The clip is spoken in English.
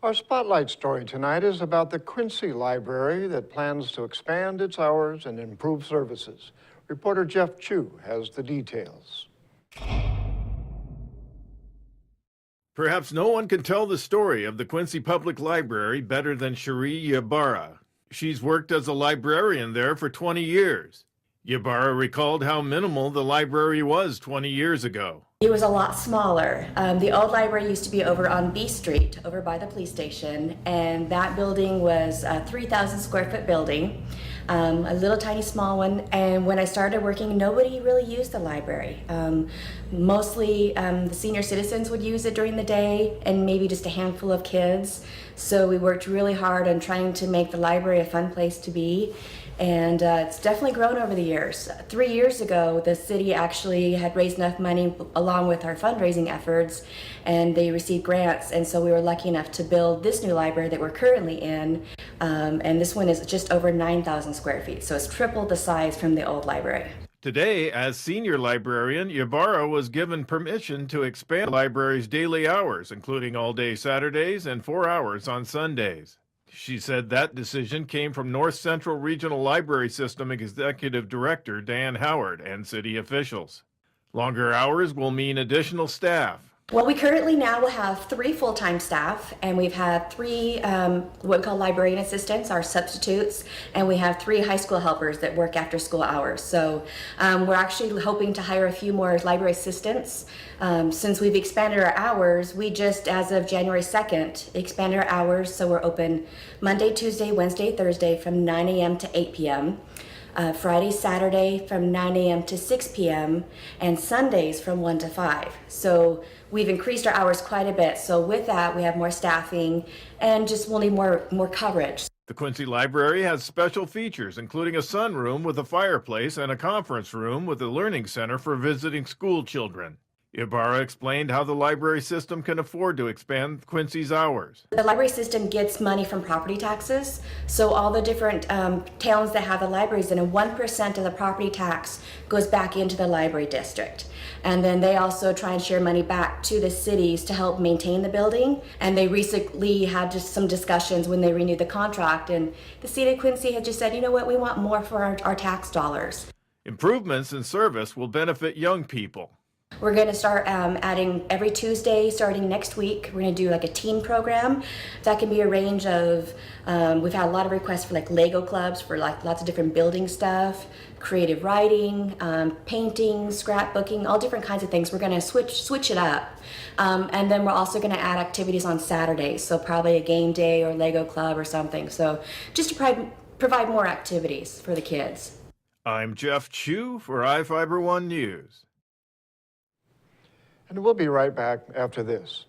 Our spotlight story tonight is about the Quincy Library that plans to expand its hours and improve services. Reporter Jeff Chu has the details. Perhaps no one can tell the story of the Quincy Public Library better than Cherie Ybarra. She's worked as a librarian there for 20 years. Ybarra recalled how minimal the library was 20 years ago. It was a lot smaller. The old library used to be over on B Street, over by the police station, and that building was a 3,000 square foot building, a little tiny small one. And when I started working, nobody really used the library. Mostly the senior citizens would use it during the day, and maybe just a handful of kids. So we worked really hard on trying to make the library a fun place to be. And it's definitely grown over the years. 3 years ago, the city actually had raised enough money along with our fundraising efforts, and they received grants, and so we were lucky enough to build this new library that we're currently in, and this one is just over 9,000 square feet, so it's tripled the size from the old library. Today, as senior librarian, Ybarra was given permission to expand the library's daily hours, including all-day Saturdays and 4 hours on Sundays. She said that decision came from North Central Regional Library System Executive Director Dan Howard and city officials. Longer hours will mean additional staff. Well, we currently now will have 3 full-time staff, and we've had 3 what we call librarian assistants, our substitutes, and we have 3 high school helpers that work after school hours. So we're actually hoping to hire a few more library assistants. Since we've expanded our hours, we just, as of January 2nd, expanded our hours, so we're open Monday, Tuesday, Wednesday, Thursday from 9 a.m. to 8 p.m. Friday, Saturday from 9 a.m. to 6 p.m. and Sundays from 1 to 5. So we've increased our hours quite a bit. So with that, we have more staffing and just we'll need more coverage. The Quincy Library has special features, including a sunroom with a fireplace and a conference room with a learning center for visiting school children. Ybarra explained how the library system can afford to expand Quincy's hours. The library system gets money from property taxes, so all the different towns that have the libraries, and 1% of the property tax goes back into the library district. And then they also try and share money back to the cities to help maintain the building. And they recently had just some discussions when they renewed the contract, and the city of Quincy had just said, you know what, we want more for our tax dollars. Improvements in service will benefit young people. We're going to start adding every Tuesday starting next week. We're going to do like a teen program that can be a range of, we've had a lot of requests for like Lego clubs for like lots of different building stuff, creative writing, painting, scrapbooking, all different kinds of things. We're going to switch it up. And then we're also going to add activities on Saturdays, so probably a game day or Lego club or something. So just to provide more activities for the kids. I'm Jeff Chu for iFIBER 1 News. And we'll be right back after this.